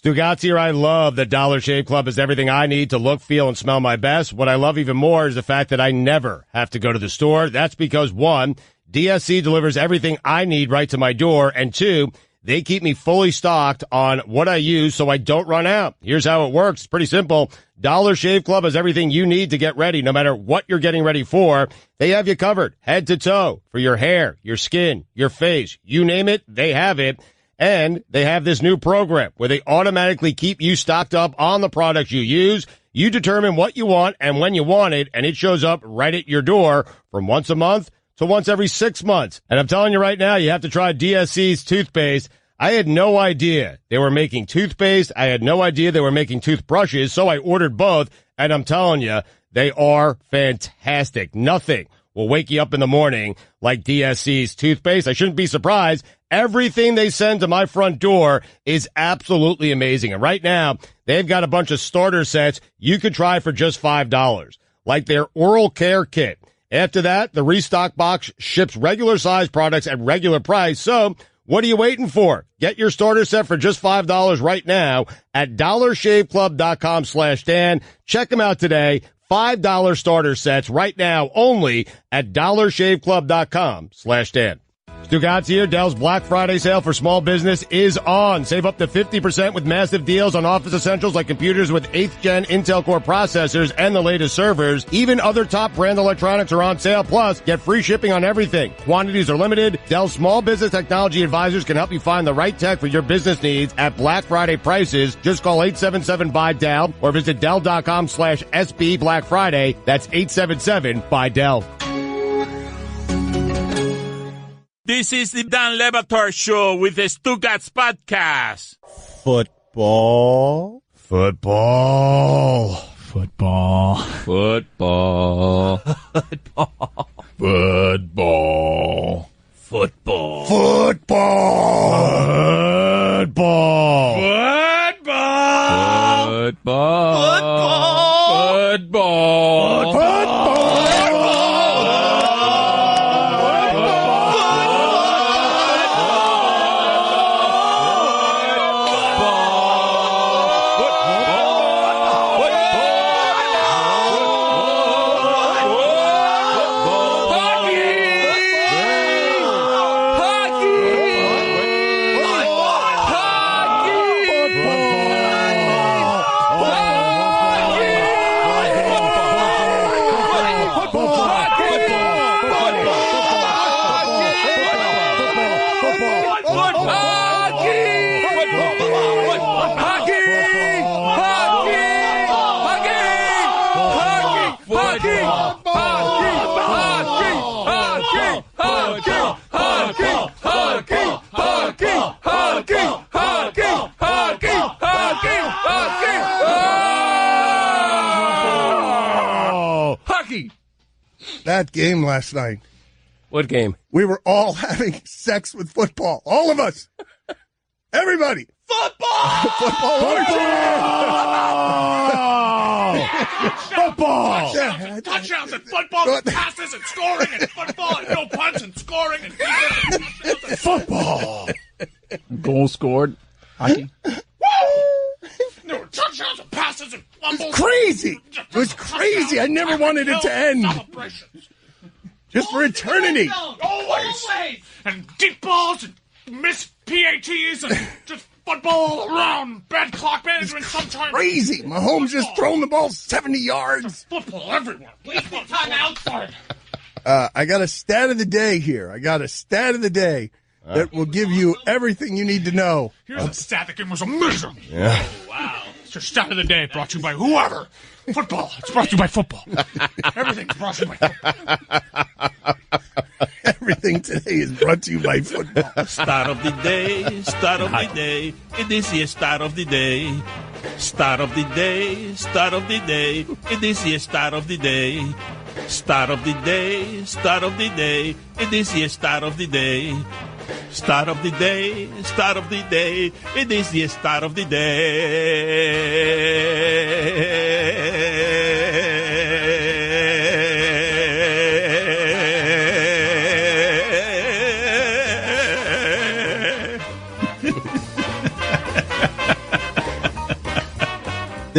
Stugotz here. I love that Dollar Shave Club is everything I need to look, feel, and smell my best. What I love even more is the fact that I never have to go to the store. That's because, 1, DSC delivers everything I need right to my door, and 2, they keep me fully stocked on what I use so I don't run out. Here's how it works. It's pretty simple. Dollar Shave Club has everything you need to get ready, no matter what you're getting ready for. They have you covered, head to toe, for your hair, your skin, your face. You name it, they have it. And they have this new program where they automatically keep you stocked up on the products you use. You determine what you want and when you want it, and it shows up right at your door from once a month to once every 6 months. And I'm telling you right now, you have to try DSC's toothpaste. I had no idea they were making toothpaste. I had no idea they were making toothbrushes, so I ordered both, and I'm telling you, they are fantastic. Nothing will wake you up in the morning like DSC's toothpaste. I shouldn't be surprised. Everything they send to my front door is absolutely amazing. And right now, they've got a bunch of starter sets you could try for just $5, like their oral care kit. After that, the restock box ships regular size products at regular price. So what are you waiting for? Get your starter set for just $5 right now at dollarshaveclub.com/Dan. Check them out today. $5 starter sets right now only at dollarshaveclub.com/Dan. Stugotz here. Dell's Black Friday sale for small business is on. Save up to 50% with massive deals on office essentials like computers with 8th gen Intel Core processors and the latest servers. Even other top brand electronics are on sale. Plus, get free shipping on everything. Quantities are limited. Dell's small business technology advisors can help you find the right tech for your business needs at Black Friday prices. Just call 877-BUY-DELL or visit Dell.com/SB Black Friday. That's 877-BUY-DELL. This is the Dan Batard Show with the Stugotz podcast. Football. Football. Football. Football. Football. Football. Football. Football. Football. Football. Football. That game last night. What game? We were all having sex with football. All of us. Everybody. Football! Football! Touchdowns and football and passes and scoring and football and no punts and scoring and Football! Goal scored. Hockey. There were touchdowns and passes and fumbles. Crazy. It was crazy. I never wanted it to end. Celebrations. Just for eternity. Always. And deep balls and missed PATs and just football all around. Bad clock management sometimes. Crazy. Mahomes just thrown the ball 70 yards. Football everywhere. Wasting time outside. I got a stat of the day here. That will give you everything you need to know. Here's a stat that game was amazing. Yeah. Oh, wow. It's your stat of the day brought to you by whoever. Football. It's brought to you by football. Everything's brought to you by football. Everything today is brought to you by football. Start of the day, start of the day. It is the start of the day. Start of the day, start of the day. It is the start of the day. Start of the day, start of the day. It is the start of the day. Start of the day, start of the day. It is the start of the day.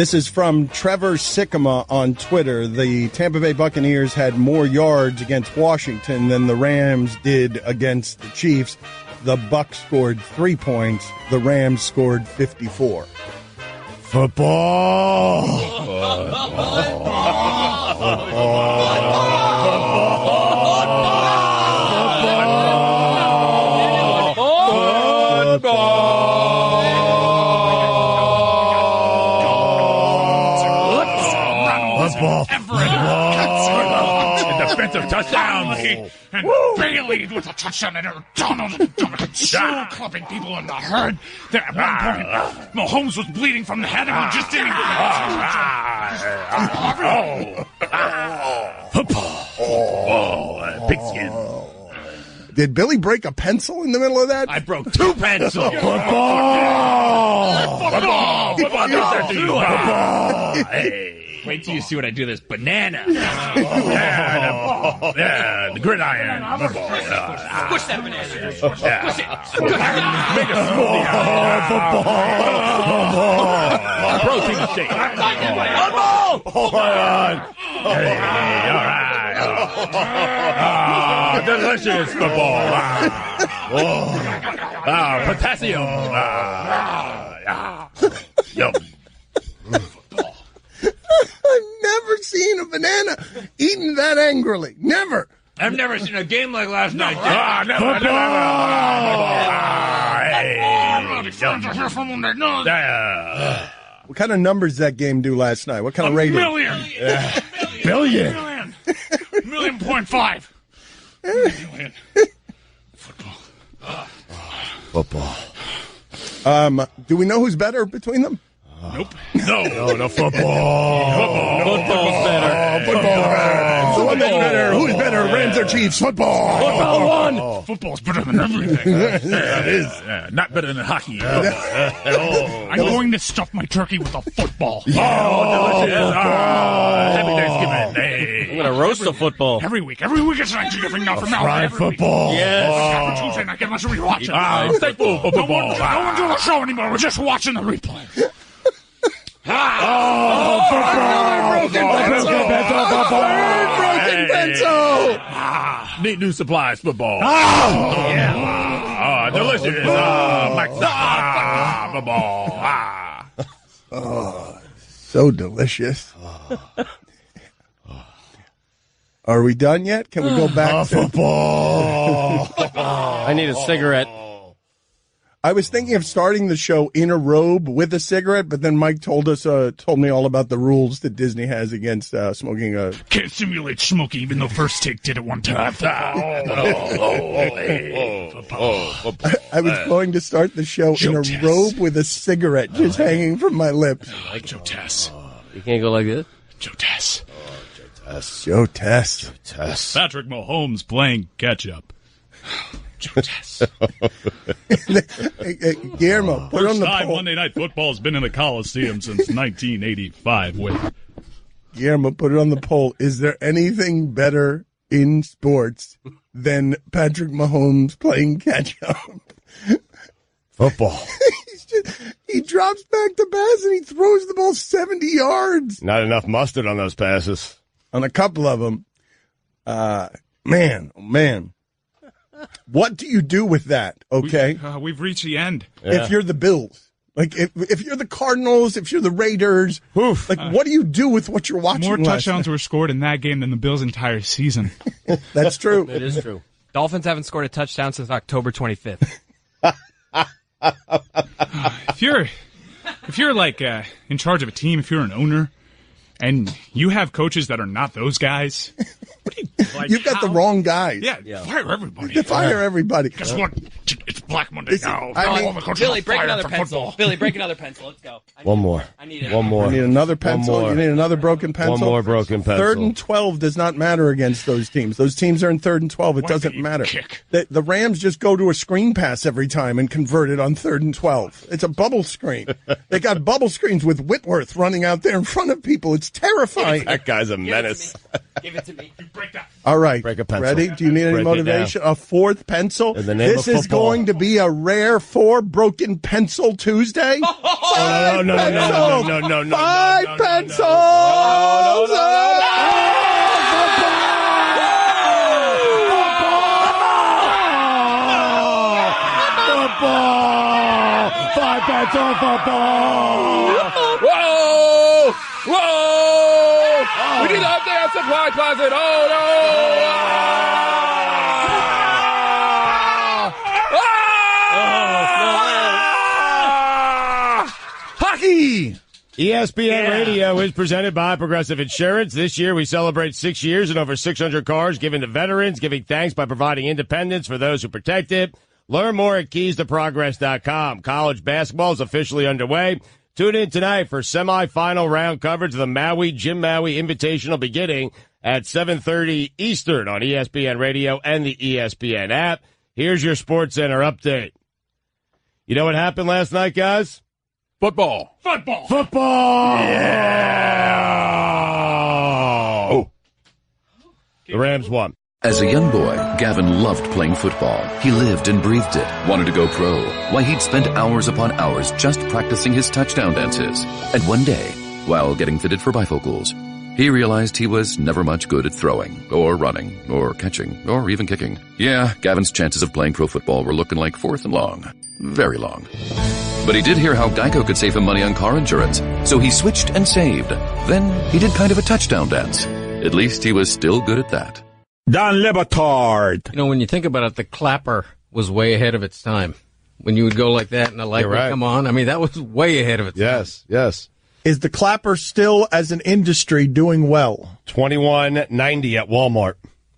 This is from Trevor Sycama on Twitter. The Tampa Bay Buccaneers had more yards against Washington than the Rams did against the Chiefs. The Bucs scored 3 points. The Rams scored 54. Football. Defensive touchdown. And Bailey with a touchdown and Donald shoe clubbing people in the herd. Then at one point, Mahomes was bleeding from the head and just didn't. Football. Pigskin. Did Billy break a pencil in the middle of that? I broke 2 pencils. Football. Hey. Wait till you see what I do this banana. Yeah, the gridiron. Push that banana. Push it. Make a smoothie. Protein shake. Hold on. Hey, all right. Delicious football. Potassium. Yum. I've never seen a banana eaten that angrily. Never. I've never seen a game like last night. What kind of numbers did that game do last night? What kind of rating? Billion. 1.5 million. Football. Do we know who's better between them? Nope. No, football. Football's better. The one that's better. Who's better? Rams or Chiefs? Football. Football won. Football's better than everything. It is. Not better than hockey. I'm going to stuff my turkey with a football. Delicious. Happy Thanksgiving. Hey. I'm going to roast the football. Every week it's Thanksgiving now from now on. Fried football. Yes. Tuesday night, let's rewatch it. Thankful for football. No one do the show anymore. We're just watching the replay. Broken pencil. Need new supplies, football. Delicious. Football. So delicious. Are we done yet? Can we go back to football? I need a cigarette. I was thinking of starting the show in a robe with a cigarette, but then Mike told me all about the rules that Disney has against smoking a. Can't simulate smoking, even though First Take did it one time. I was going to start the show in a robe with a cigarette just hanging from my lips. Like Joe Tess. You can't go like this? Joe Tess. Joe Tess. Patrick Mahomes playing catch-up. Joe Tess. Hey, Guillermo, put on the poll. Monday Night Football's been in the Coliseum since 1985. Guillermo, put it on the poll. Is there anything better in sports than Patrick Mahomes playing catch-up? Football. He drops back to pass and he throws the ball 70 yards. Not enough mustard on those passes. On a couple of them. Man. What do you do with that, okay? We've reached the end. If you're the Bills. Like, if you're the Cardinals, if you're the Raiders, what do you do with what you're watching? More touchdowns were scored in that game than the Bills' entire season. That's true. It is true. Dolphins haven't scored a touchdown since October 25th. If you're like in charge of a team, if you're an owner, and you have coaches that are not those guys, what do you like? You've got the wrong guys. Yeah, fire everybody. Fire everybody. Guess what? It's Black Monday now. All the coaches Billy, are break fired another for pencil. football. Billy, break another pencil. Let's go. One more. I need it. One more. You need another pencil. One more. You need another broken pencil. One more broken pencil. 3rd and 12 does not matter against those teams. Those teams are in 3rd and 12. It Why doesn't did you matter. kick? The Rams just go to a screen pass every time and convert it on 3rd and 12. It's a bubble screen. They got bubble screens with Whitworth running out there in front of people. It's terrifying. That guy's a menace. Give it to me. Break that. All right. Break a pencil. Ready? Do you need any Break it motivation? A fourth pencil? In the name This of is football. going to be a rare 4 broken pencil Tuesday. No, no, no, no, no, no, no, 5 no, no, pencils. no, no, no, Football! 5 pencil football! Whoa! Whoa! We need to update our supply closet. Oh, no! Hockey! ESPN Radio is presented by Progressive Insurance. This year we celebrate 6 years and over 600 cars given to veterans, giving thanks by providing independence for those who protect it. Learn more at keystoprogress.com. College basketball is officially underway. Tune in tonight for semifinal round coverage of the Jim Maui Invitational beginning at 7:30 Eastern on ESPN Radio and the ESPN app. Here's your Sports Center update. You know what happened last night, guys? Football. Football! Yeah! Oh. The Rams won. As a young boy, Gavin loved playing football. He lived and breathed it, wanted to go pro. Why, he'd spend hours upon hours just practicing his touchdown dances. And one day, while getting fitted for bifocals, he realized he was never much good at throwing, or running, or catching, or even kicking. Yeah, Gavin's chances of playing pro football were looking like 4th and long. Very long. But he did hear how Geico could save him money on car insurance, so he switched and saved. Then he did kind of a touchdown dance. At least he was still good at that. Don Le Batard. You know, when you think about it, the clapper was way ahead of its time. When you would go like that and the light You're would right. come on, I mean, that was way ahead of its time. Yes. Is the clapper still, as an industry, doing well? $21.90 at Walmart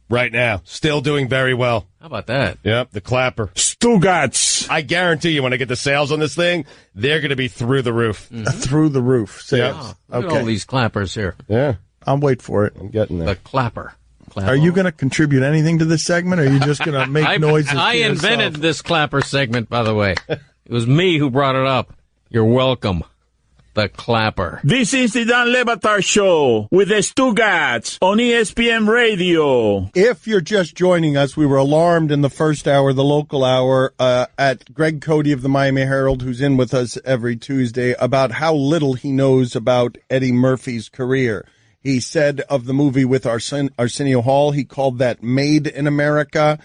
right now. Still doing very well. How about that? Yep, the clapper. Stugotz. I guarantee you when I get the sales on this thing, they're going to be through the roof. Through the roof. Sales. Oh, look at all these clappers here. Yeah, I'll wait for it. I'm getting there. The clapper. Are you going to contribute anything to this segment, or are you just going to make noises? I to invented yourself? this clapper segment, by the way. It was me who brought it up. You're welcome. The clapper. This is the Don Le Batard Show with the Stugotz on ESPN Radio. If you're just joining us, we were alarmed in the first hour, the local hour, at Greg Cody of the Miami Herald, who's in with us every Tuesday, about how little he knows about Eddie Murphy's career. He said of the movie with Arsenio Hall, he called that Made in America.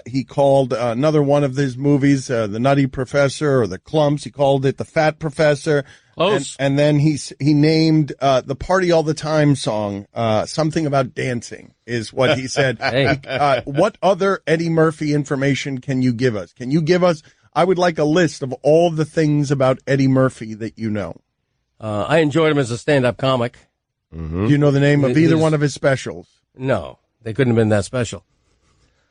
He called another one of his movies, The Nutty Professor or The Clumps. He called it The Fat Professor. Close. And then he named the Party All the Time song, something about dancing is what he said. Hey. What other Eddie Murphy information can you give us? I would like a list of all the things about Eddie Murphy that you know. I enjoyed him as a stand-up comic. Do you know the name of either one of his specials? No, they couldn't have been that special.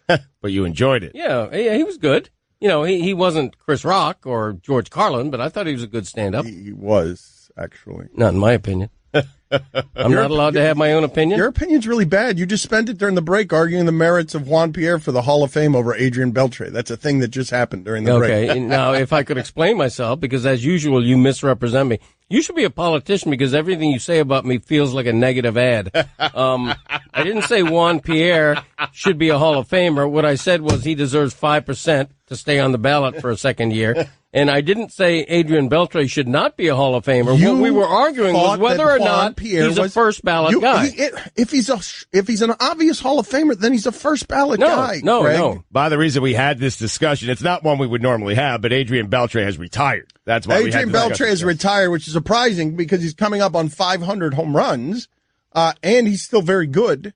But you enjoyed it. Yeah, he was good. You know, he wasn't Chris Rock or George Carlin, but I thought he was a good stand-up. He was, actually. Not in my opinion. I'm not allowed to have my own opinion. Your opinion's really bad. You just spent it during the break arguing the merits of Juan Pierre for the Hall of Fame over Adrian Beltre. That's a thing that just happened during the break. Okay, now if I could explain myself, because as usual you misrepresent me. You should be a politician because everything you say about me feels like a negative ad. I didn't say Juan Pierre should be a Hall of Famer. What I said was he deserves 5% to stay on the ballot for a second year. And I didn't say Adrian Beltre should not be a Hall of Famer. What we were arguing was whether or not he's a first ballot guy. If he's an obvious Hall of Famer, then he's a first ballot guy. No. By the reason we had this discussion, it's not one we would normally have, but Adrian Beltre has retired. That's why Adrian Beltre is retired, which is surprising because he's coming up on 500 home runs, and he's still very good,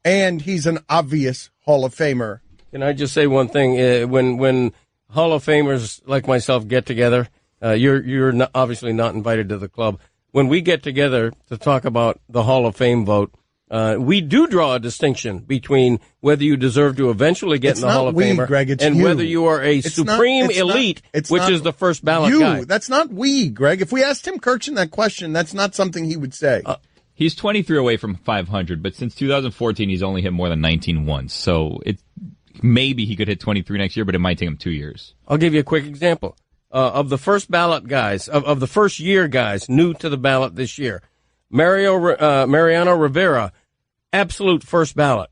and he's an obvious Hall of Famer. Can I just say one thing? When Hall of Famers like myself get together, you're not, obviously not invited to the club. When we get together to talk about the Hall of Fame vote, we do draw a distinction between whether you deserve to eventually get in the Hall of Famer Greg, and whether you are a supreme elite, which is the first ballot guy. That's not we, Greg. If we asked Tim Kirchin that question, that's not something he would say. He's 23 away from 500, but since 2014, he's only hit more than 19 once. So maybe he could hit 23 next year, but it might take him 2 years. I'll give you a quick example. Of the first ballot guys, of the first year guys new to the ballot this year, Mariano Rivera absolute first ballot.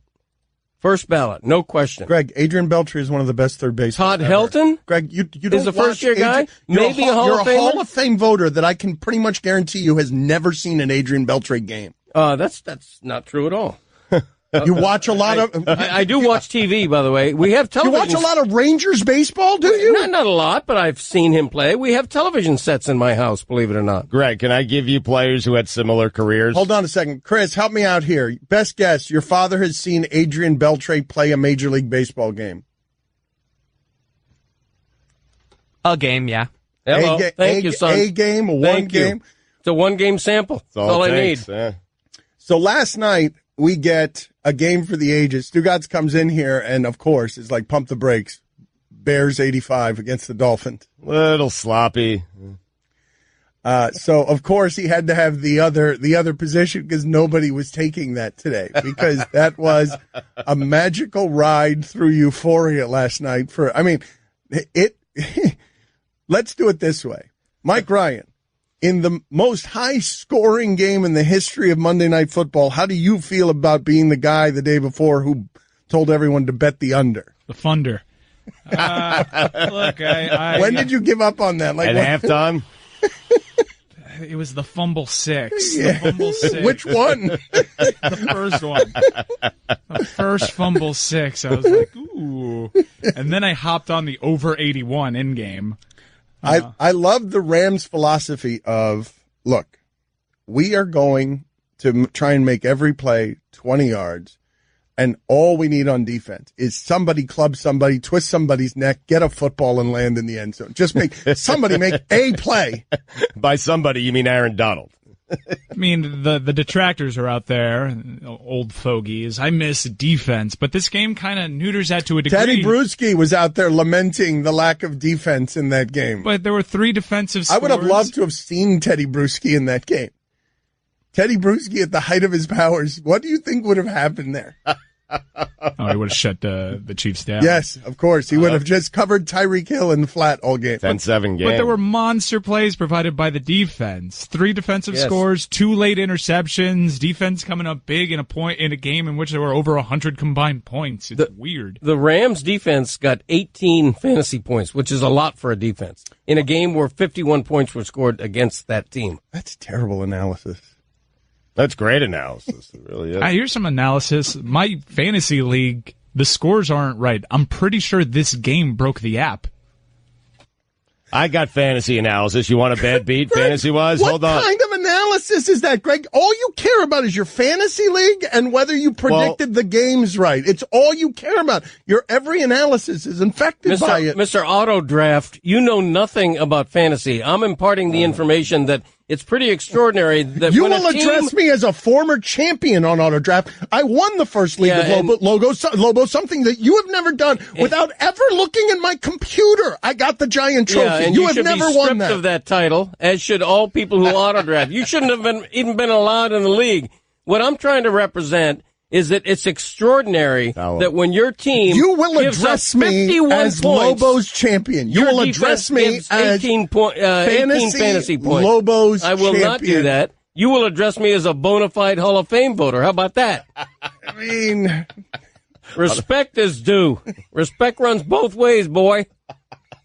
First ballot, no question. Greg, Adrian Beltre is one of the best third basemen. Todd Helton? Greg, you don't is a first-year guy? You're Maybe a Hall of Famer? You're a Hall of Fame voter that I can pretty much guarantee you has never seen an Adrian Beltre game. That's not true at all. You watch a lot of... I do watch TV, by the way. We have television. You watch a lot of Rangers baseball, do you? Not a lot, but I've seen him play. We have television sets in my house, believe it or not. Greg, can I give you players who had similar careers? Hold on a second. Chris, help me out here. Best guess, your father has seen Adrian Beltre play a Major League Baseball game. A game, yeah. Hello. Thank you, son. A game, one game. It's a one-game sample. That's all I need. Yeah. So last night, we get a game for the ages. Stugotz comes in here and, of course, is like, pump the brakes. Bears 85 against the Dolphins. Little sloppy. So, of course, he had to have the other position because nobody was taking that today because that was a magical ride through euphoria last night. Let's do it this way. Mike Ryan. In the most high-scoring game in the history of Monday Night Football, how do you feel about being the guy the day before who told everyone to bet the under? The funder. Look, when did you give up on that? At halftime? It was the fumble six. Yeah. The fumble six. Which one? The first one. The first fumble six. I was like, ooh. And then I hopped on the over 81 in game. I love the Rams' philosophy of, look, we are going to try and make every play 20 yards, and all we need on defense is somebody club somebody, twist somebody's neck, get a football, and land in the end zone. Just make somebody make a play. By somebody, you mean Aaron Donald. I mean, the detractors are out there, old fogies. I miss defense, but this game kind of neuters that to a degree. Teddy Bruschi was out there lamenting the lack of defense in that game. But there were 3 defensive scores. I would have loved to have seen Teddy Bruschi in that game. Teddy Bruschi at the height of his powers. What do you think would have happened there? Oh, he would have shut the Chiefs down. Yes, of course. He would have just covered Tyreek Hill in the flat all game. 10-7 game. But there were monster plays provided by the defense. 3 defensive scores, 2 late interceptions, defense coming up big in a game in which there were over 100 combined points. It's weird. The Rams defense got 18 fantasy points, which is a lot for a defense, in a game where 51 points were scored against that team. That's terrible analysis. That's great analysis. It really is. Here's some analysis. My fantasy league, the scores aren't right. I'm pretty sure this game broke the app. I got fantasy analysis. You want a bad beat fantasy-wise? Hold on. What kind of analysis is that, Greg? All you care about is your fantasy league and whether you predicted the games right. It's all you care about. Your every analysis is infected by it. Mr. Auto Draft, you know nothing about fantasy. I'm imparting the information that it's pretty extraordinary that you when will address me as a former champion on Auto Draft. I won the first league of Lobo, something that you have never done without ever looking at my computer. I got the giant trophy. Yeah, and you have never won that. Of that title, as should all people who auto draft. You shouldn't have even been allowed in the league. What I'm trying to represent is that it's extraordinary that when your team you will gives address up me 51 as points, Lobo's champion. You will address me as 18 fantasy points. Lobo's I will champion. not do that. You will address me as a bona fide Hall of Fame voter. How about that? I mean, respect is due. Respect runs both ways, boy. A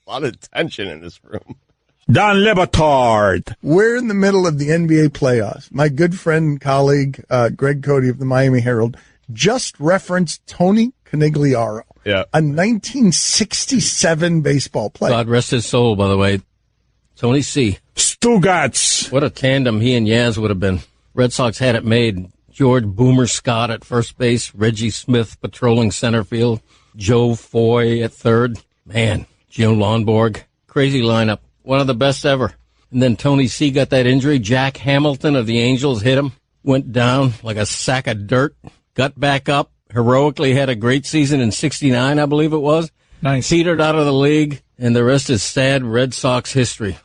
lot of tension in this room. Don Le Batard. We're in the middle of the NBA playoffs. My good friend and colleague, Greg Cody of the Miami Herald, just referenced Tony Conigliaro, a 1967 baseball player. God rest his soul, by the way. Tony C. Stugotz. What a tandem he and Yaz would have been. Red Sox had it made. George Boomer Scott at first base, Reggie Smith patrolling center field, Joe Foy at third. Man, Joe Lonborg. Crazy lineup. One of the best ever. And then Tony C. got that injury. Jack Hamilton of the Angels hit him. Went down like a sack of dirt. Got back up. Heroically had a great season in 69, I believe it was. Nice. Petered out of the league. And the rest is sad Red Sox history.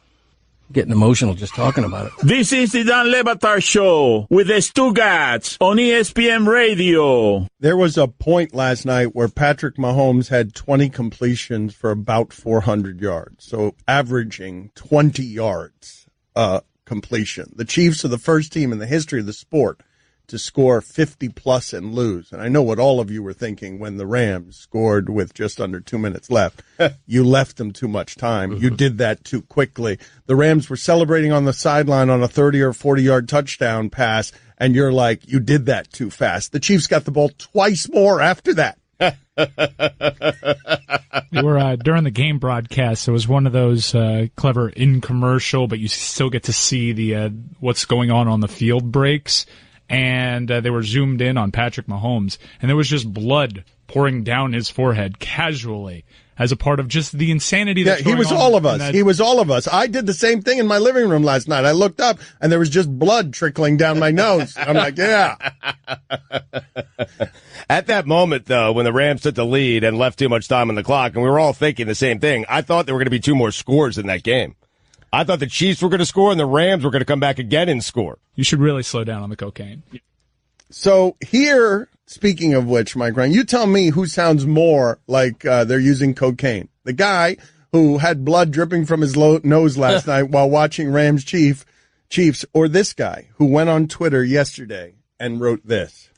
Getting emotional just talking about it. This is the Don Le Batard Show with the Stugotz on ESPN Radio. There was a point last night where Patrick Mahomes had 20 completions for about 400 yards, so averaging 20 yards completion. The Chiefs are the first team in the history of the sport to score 50-plus and lose. And I know what all of you were thinking when the Rams scored with just under 2 minutes left. You left them too much time. You did that too quickly. The Rams were celebrating on the sideline on a 30 or 40-yard touchdown pass, and you're like, you did that too fast. The Chiefs got the ball twice more after that. They were during the game broadcast. It was one of those clever in-commercial, but you still get to see the what's going on the field breaks. And they were zoomed in on Patrick Mahomes, and there was just blood pouring down his forehead casually as a part of just the insanity that's going on. He was all of us. He was all of us. I did the same thing in my living room last night. I looked up, and there was just blood trickling down my nose. I'm like, yeah. At that moment, though, when the Rams took the lead and left too much time on the clock, and we were all thinking the same thing, I thought there were going to be 2 more scores in that game. I thought the Chiefs were going to score and the Rams were going to come back again and score. You should really slow down on the cocaine. So here, speaking of which, Mike Ryan, you tell me who sounds more like they're using cocaine. The guy who had blood dripping from his nose last night while watching Rams Chiefs, or this guy who went on Twitter yesterday and wrote this.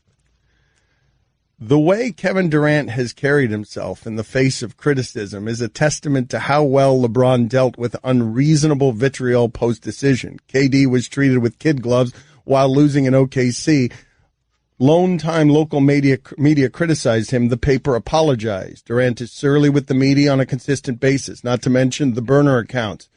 The way Kevin Durant has carried himself in the face of criticism is a testament to how well LeBron dealt with unreasonable vitriol post-decision. KD was treated with kid gloves while losing in OKC. Lone-time local media criticized him. The paper apologized. Durant is surly with the media on a consistent basis, not to mention the burner accounts.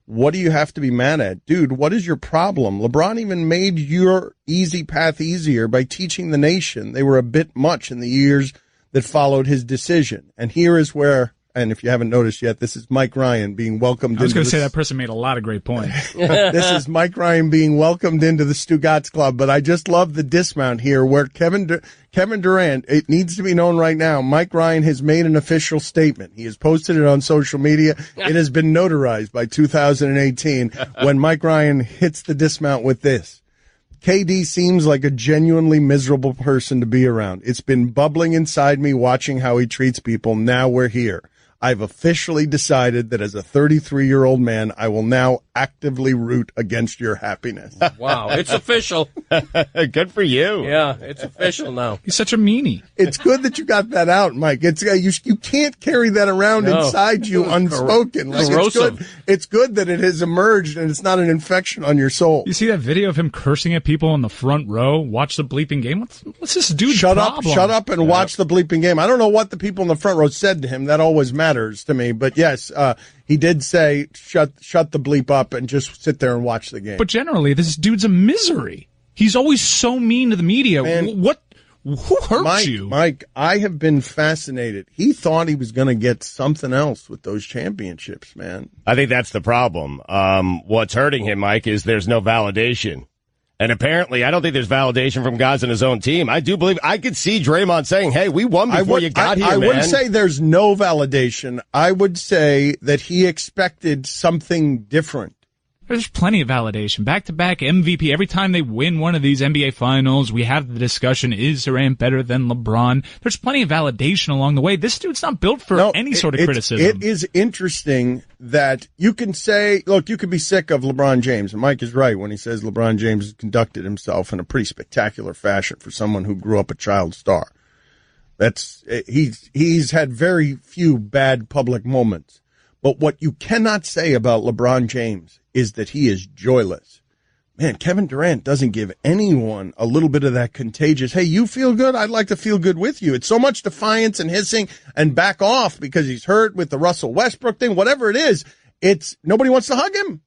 What do you have to be mad at? Dude, what is your problem? LeBron even made your easy path easier by teaching the nation they were a bit much in the years that followed his decision. And here is where, and if you haven't noticed yet, this is Mike Ryan being welcomed. I was going to say that person made a lot of great points. This is Mike Ryan being welcomed into the Stugotz Club, but I just love the dismount here where Kevin Durant, it needs to be known right now, Mike Ryan has made an official statement. He has posted it on social media. It has been notarized by 2018 when Mike Ryan hits the dismount with this. KD seems like a genuinely miserable person to be around. It's been bubbling inside me watching how he treats people. Now we're here. I've officially decided that as a 33-year-old man, I will now actively root against your happiness. Wow, it's official. Good for you. Yeah, it's official now. He's such a meanie. It's good that you got that out, Mike. It's you can't carry that around inside you unspoken. Like, it's good that it has emerged and it's not an infection on your soul. You see that video of him cursing at people in the front row? Watch the bleeping game. What's this dude's problem? Shut up and watch the bleeping game. I don't know what the people in the front row said to him. That always matters to me, but yes, he did say shut the bleep up and just sit there and watch the game. But generally, this dude's a misery. He's always so mean to the media. Man, who hurt you? Mike, I have been fascinated. He thought he was going to get something else with those championships, man. I think that's the problem. What's hurting him, Mike, is there's no validation. And apparently, I don't think there's validation from guys on his own team. I do believe I could see Draymond saying, hey, we won before you got here, man. I wouldn't say there's no validation. I would say that he expected something different. There's plenty of validation. Back-to-back MVP. Every time they win one of these NBA finals, we have the discussion, is Durant better than LeBron? There's plenty of validation along the way. This dude's not built for any sort of criticism. It is interesting that you can say, look, you could be sick of LeBron James. And Mike is right when he says LeBron James has conducted himself in a pretty spectacular fashion for someone who grew up a child star. He's had very few bad public moments. But what you cannot say about LeBron James is that he is joyless. Man, Kevin Durant doesn't give anyone a little bit of that contagious, hey, you feel good? I'd like to feel good with you. It's so much defiance and hissing and back off because he's hurt with the Russell Westbrook thing, whatever it is. It's nobody wants to hug him.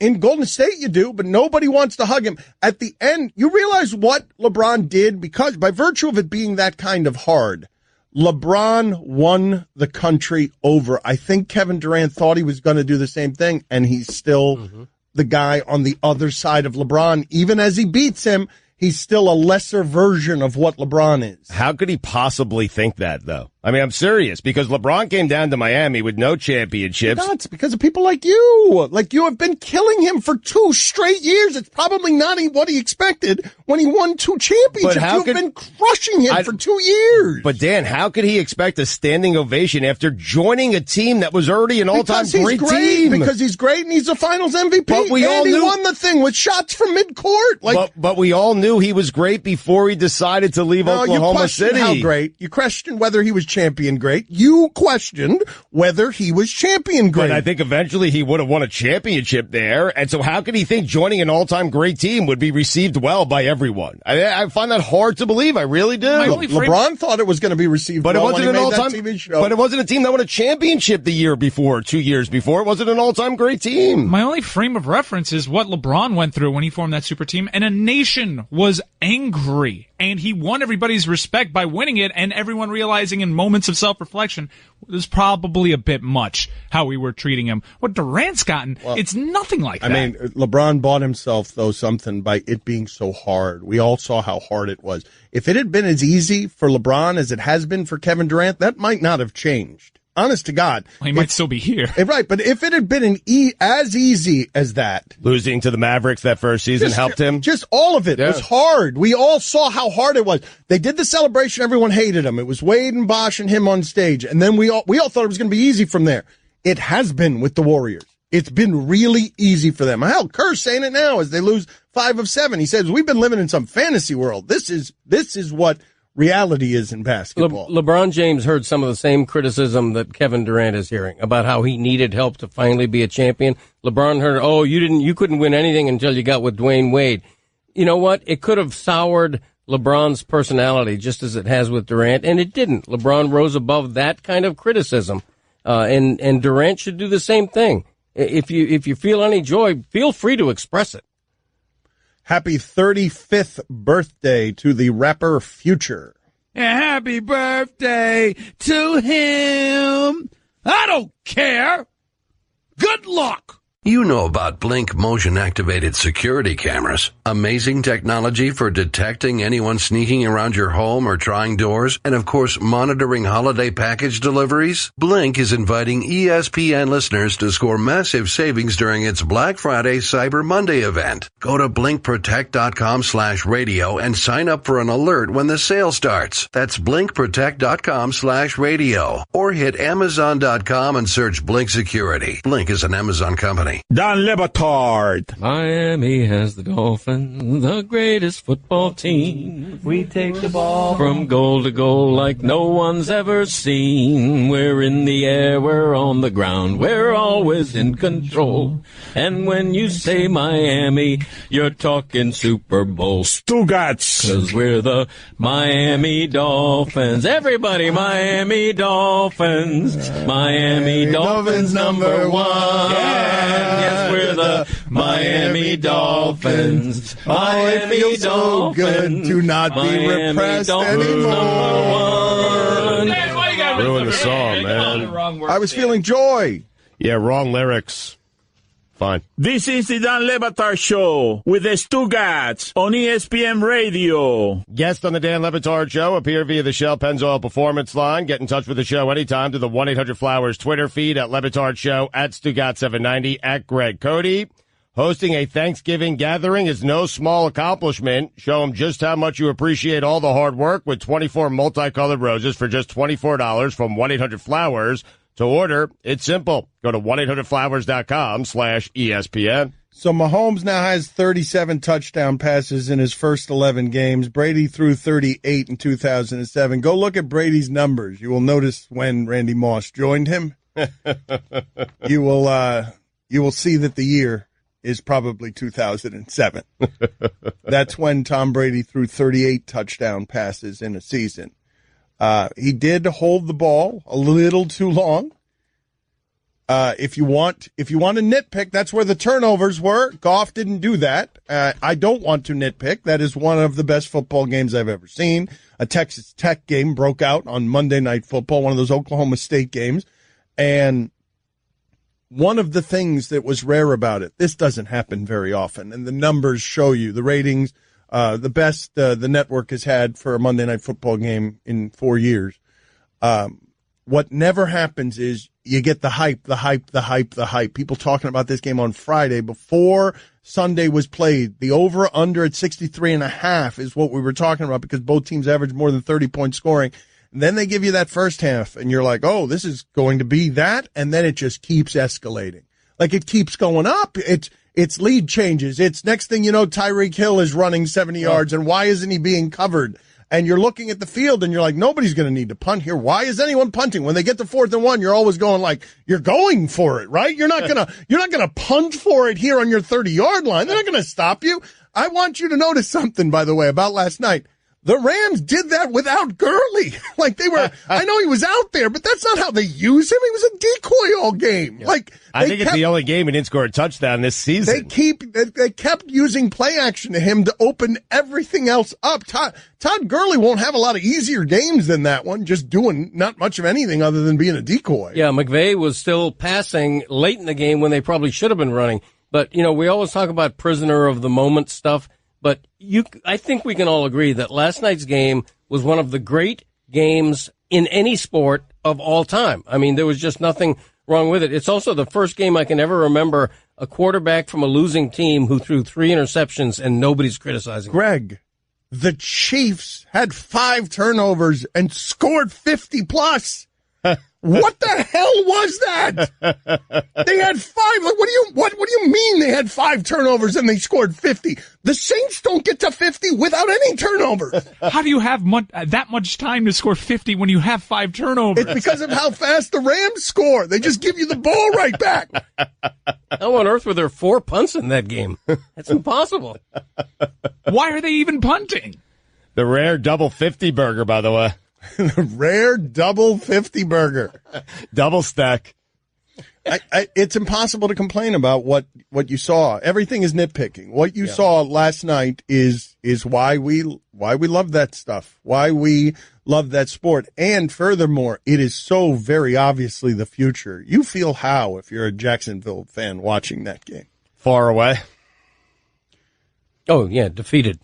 In Golden State you do, but nobody wants to hug him. At the end, you realize what LeBron did because by virtue of it being that kind of hard, LeBron won the country over. I think Kevin Durant thought he was going to do the same thing, and he's still the guy on the other side of LeBron. Even as he beats him, he's still a lesser version of what LeBron is. How could he possibly think that, though? I mean, I'm serious, because LeBron came down to Miami with no championships. It's because of people like you. Like, you have been killing him for 2 straight years. It's probably not what he expected when he won 2 championships. You've been crushing him for 2 years. But, Dan, how could he expect a standing ovation after joining a team that was already an all-time great team? Because he's great and he's a Finals MVP. But he won the thing with shots from midcourt. But we all knew he was great before he decided to leave Oklahoma City. How great. You questioned whether he was champion great. You questioned whether he was champion great. But I think eventually he would have won a championship there. And so how could he think joining an all-time great team would be received well by everyone? I find that hard to believe. I really do. LeBron thought it was going to be received well when he made that TV show. But it wasn't a team that won a championship the year before, 2 years before. It wasn't an all-time great team. My only frame of reference is what LeBron went through when he formed that super team, and a nation was angry. And he won everybody's respect by winning it, and everyone realizing in moments of self-reflection it was probably a bit much how we were treating him. What Durant's gotten, it's nothing like that. I mean, LeBron bought himself, though, something by it being so hard. We all saw how hard it was. If it had been as easy for LeBron as it has been for Kevin Durant, that might not have changed. Honest to God. Well, he might still be here. Right, but if it had been as easy as that. Losing to the Mavericks that first season helped him. Just all of it was hard. We all saw how hard it was. They did the celebration. Everyone hated him. It was Wade and Bosh and him on stage. And then we all thought it was going to be easy from there. It has been with the Warriors. It's been really easy for them. Hell, Kerr's saying it now as they lose 5 of 7. He says, we've been living in some fantasy world. This is what reality is in basketball. LeBron James heard some of the same criticism that Kevin Durant is hearing about how he needed help to finally be a champion. LeBron heard, you couldn't win anything until you got with Dwayne Wade. You know what? It could have soured LeBron's personality just as it has with Durant, and it didn't. LeBron rose above that kind of criticism, and Durant should do the same thing. If you feel any joy, feel free to express it. Happy 35th birthday to the rapper Future. Happy birthday to him. I don't care. Good luck. You know about Blink motion-activated security cameras. Amazing technology for detecting anyone sneaking around your home or trying doors, and of course, monitoring holiday package deliveries. Blink is inviting ESPN listeners to score massive savings during its Black Friday Cyber Monday event. Go to blinkprotect.com/radio and sign up for an alert when the sale starts. That's blinkprotect.com/radio. Or hit Amazon.com and search Blink Security. Blink is an Amazon company. Don Le Batard. Miami has the Dolphins, the greatest football team. We take the ball from goal to goal like no one's ever seen. We're in the air, we're on the ground, we're always in control. And when you say Miami, you're talking Super Bowl. Stugotz. 'Cause we're the Miami Dolphins. Everybody, Miami Dolphins. Miami Dolphins number 1. Yeah. Yes, we're the Miami Dolphins. Miami feels so Dolphins. good to not be repressed anymore. Ruin the song, man. I was feeling joy. Yeah, wrong lyrics. Fine. This is the Dan Le Batard Show with the Stugotz on ESPN Radio. Guest on the Dan Le Batard Show appear via the Shell Pennzoil Performance Line. Get in touch with the show anytime to the 1-800-Flowers Twitter feed at Le Batard Show, at Stugotz790, at Greg Cody. Hosting a Thanksgiving gathering is no small accomplishment. Show them just how much you appreciate all the hard work with 24 multicolored roses for just $24 from 1-800-Flowers. To order, it's simple. Go to 1-800-Flowers.com/ESPN. So Mahomes now has 37 touchdown passes in his first 11 games. Brady threw 38 in 2007. Go look at Brady's numbers. You will notice when Randy Moss joined him. You will see that the year is probably 2007. That's when Tom Brady threw 38 touchdown passes in a season. He did hold the ball a little too long. If you want to nitpick, that's where the turnovers were. Goff didn't do that. I don't want to nitpick. That is one of the best football games I've ever seen. A Texas Tech game broke out on Monday Night Football, one of those Oklahoma State games. And one of the things that was rare about it, this doesn't happen very often, and the numbers show you the ratings. The best the network has had for a Monday Night Football game in 4 years. What never happens is you get the hype. People talking about this game on Friday before Sunday was played. The over-under at 63.5 is what we were talking about because both teams averaged more than 30-point scoring. And then they give you that first half, and you're like, oh, this is going to be that, and then it just keeps escalating. Like, it keeps going up. It's lead changes. It's next thing you know, Tyreek Hill is running 70 yards, and why isn't he being covered? And you're looking at the field and you're like, nobody's going to need to punt here. Why is anyone punting? When they get to 4th and 1, you're always going like, you're going for it, right? You're not going to punt for it here on your 30-yard line. They're not going to stop you. I want you to notice something, by the way, about last night. The Rams did that without Gurley. Like I know he was out there, but that's not how they use him. He was a decoy all game. Yeah. I think it's the only game he didn't score a touchdown this season. They kept using play action to him to open everything else up. Todd Gurley won't have a lot of easier games than that one, just doing not much of anything other than being a decoy. Yeah, McVay was still passing late in the game when they probably should have been running. But, we always talk about prisoner of the moment stuff. But I think we can all agree that last night's game was one of the great games in any sport of all time. I mean, there was just nothing wrong with it. It's also the first game I can ever remember a quarterback from a losing team who threw 3 interceptions and nobody's criticizing. Greg, the Chiefs had 5 turnovers and scored 50 plus. What the hell was that? They had 5. Like, what do you mean they had 5 turnovers and they scored 50? The Saints don't get to 50 without any turnovers. How do you have that much time to score 50 when you have 5 turnovers? It's because of how fast the Rams score. They just give you the ball right back. How on earth were there 4 punts in that game? That's impossible. Why are they even punting? The rare double 50 burger, by the way. The rare double 50 burger. Double stack. It's impossible to complain about what you saw. Everything is nitpicking. What you saw last night is why we love that stuff, why we love that sport. And furthermore, it is so very obviously the future. You feel how if you're a Jacksonville fan watching that game? Far away. Oh, yeah, defeated.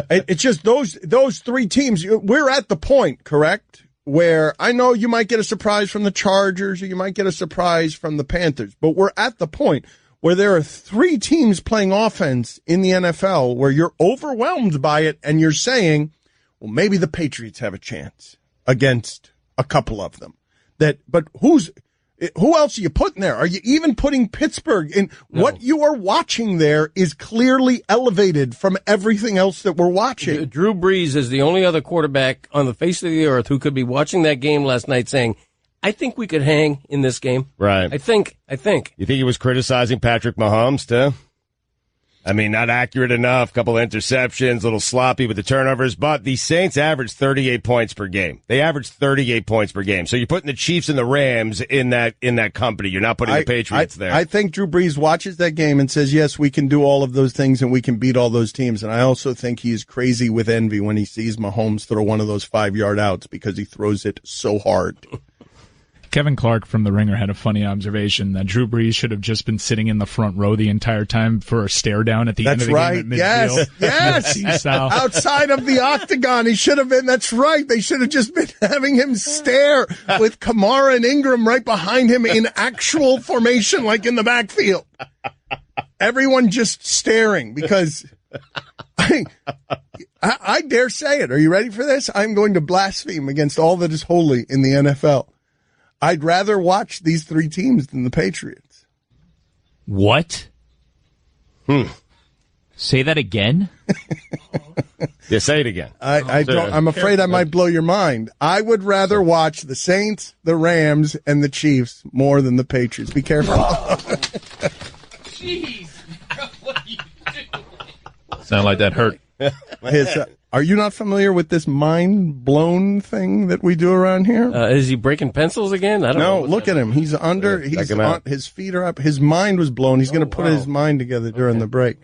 It's just those 3 teams. We're at the point, correct, where I know you might get a surprise from the Chargers or you might get a surprise from the Panthers, but we're at the point where there are 3 teams playing offense in the NFL where you're overwhelmed by it and you're saying, well, maybe the Patriots have a chance against a couple of them. But who else are you putting there? Are you even putting Pittsburgh in? No. What you are watching there is clearly elevated from everything else that we're watching. Drew Brees is the only other quarterback on the face of the earth who could be watching that game last night saying, I think we could hang in this game. Right. I think. You think he was criticizing Patrick Mahomes, too? I mean, not accurate enough, couple interceptions, a little sloppy with the turnovers, but the Saints averaged 38 points per game. They averaged 38 points per game. So you're putting the Chiefs and the Rams in that company. You're not putting the Patriots there. I think Drew Brees watches that game and says, yes, we can do all of those things and we can beat all those teams. And I also think he is crazy with envy when he sees Mahomes throw one of those 5-yard outs because he throws it so hard. Kevin Clark from The Ringer had a funny observation that Drew Brees should have just been sitting in the front row the entire time for a stare down at the end of the game at midfield. Yes. Outside of the octagon, he should have been. That's right. They should have just been having him stare with Kamara and Ingram right behind him in actual formation, like in the backfield. Everyone just staring because I dare say it. Are you ready for this? I'm going to blaspheme against all that is holy in the NFL. I'd rather watch these 3 teams than the Patriots. What? Say that again? Yeah, say it again. I'm afraid I might blow your mind. I would rather watch the Saints, the Rams, and the Chiefs more than the Patriots. Be careful. Jeez. What are you doing? Sound like that hurt. Are you not familiar with this mind-blown thing that we do around here? Is he breaking pencils again? I don't know. No, look at him. He's under. His feet are up. His mind was blown. He's going to put his mind together during the break.